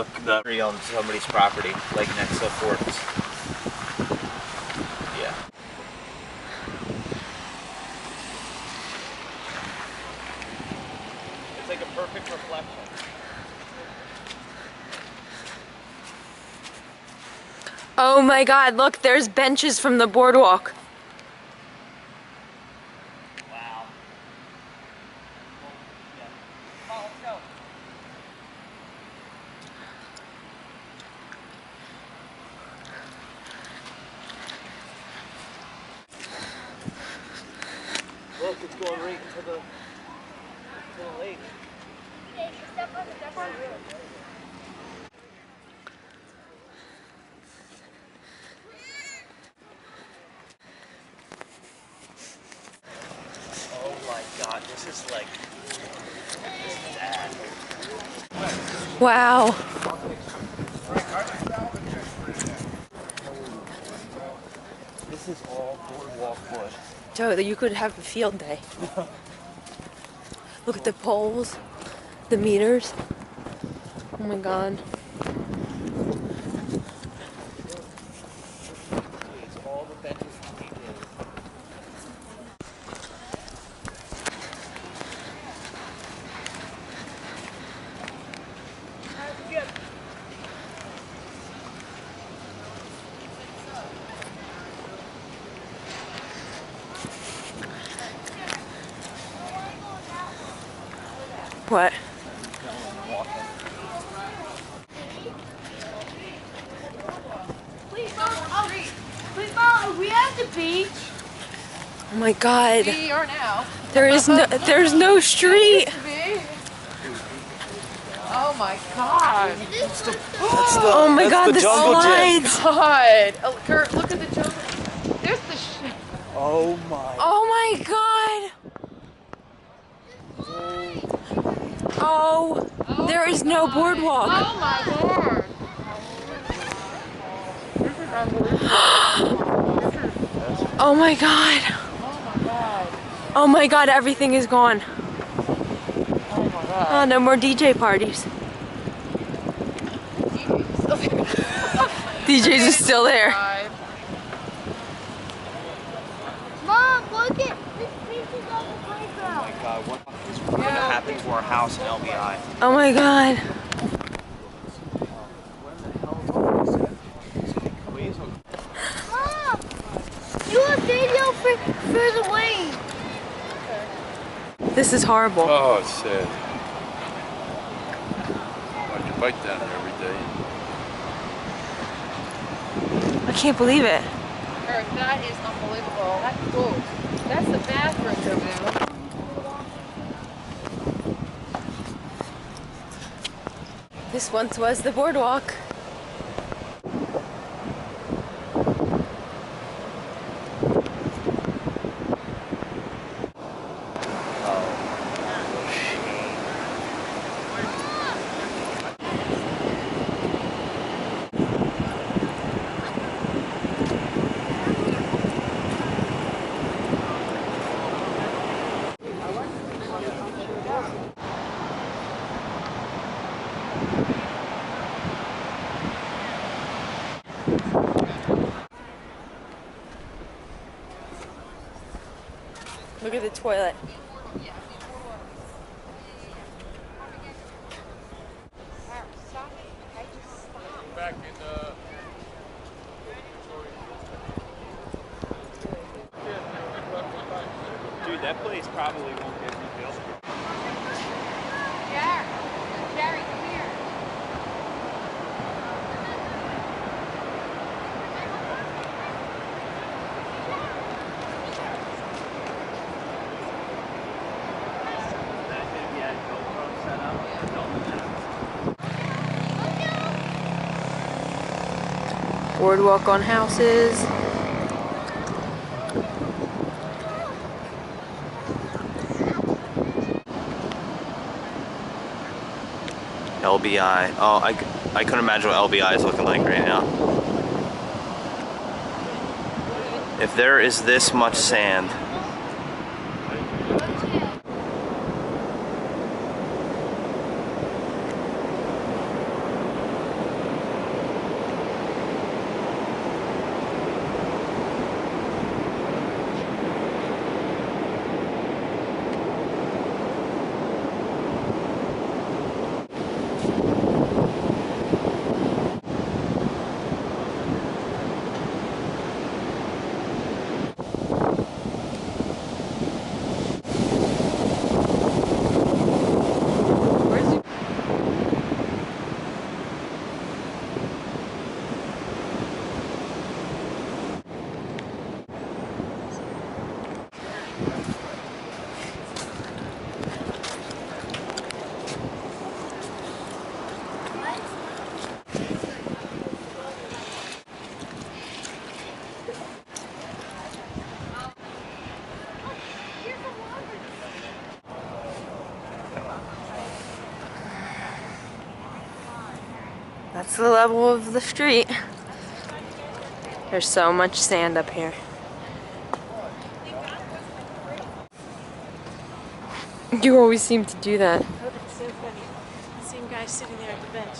the tree on somebody's property, like next to Forks. Yeah. It's like a perfect reflection. Oh my God, look, there's benches from the boardwalk. Wow. Yeah. Come on, let's go. Look, it's going right into the lake. Oh my God, this is like, this is bad. Wow. This is all boardwalk wood. Joe, you could have a field day. Look at the poles, the meters. Oh my God. It's all the benches from PJ's. What? Are we at the beach? Oh my God. We are now. There's no street. Oh my God. Oh my God, the slides. God. Oh, Kurt, look at the jungle. There's the Oh my. Oh my God. Oh, there is no boardwalk. Oh my Lord. This is unbelievable. Oh my God. Oh my God. Oh my God, everything is gone. Oh my God. Oh, no more DJ parties. DJs are still there. Mom, look at this beach is on the playground. Oh my God, what is going to happen to our house in LBI? Oh my God. Mom, do a video for the wave. This is horrible. Oh, it's sad. Ride your bike down there every day. I can't believe it. Kurt, that is unbelievable. That's cool. That's the bathroom over there. This once was the boardwalk. Look at the toilet. Back in Dude, that place probably won't get rebuilt. Jerry, come here. Imagine if you had GoPro set up and filming that. Boardwalk on houses. LBI. Oh, I couldn't imagine what LBI is looking like right now. If there is this much sand. That's the level of the street. There's so much sand up here. You always seem to do that. Same guy sitting there at the bench.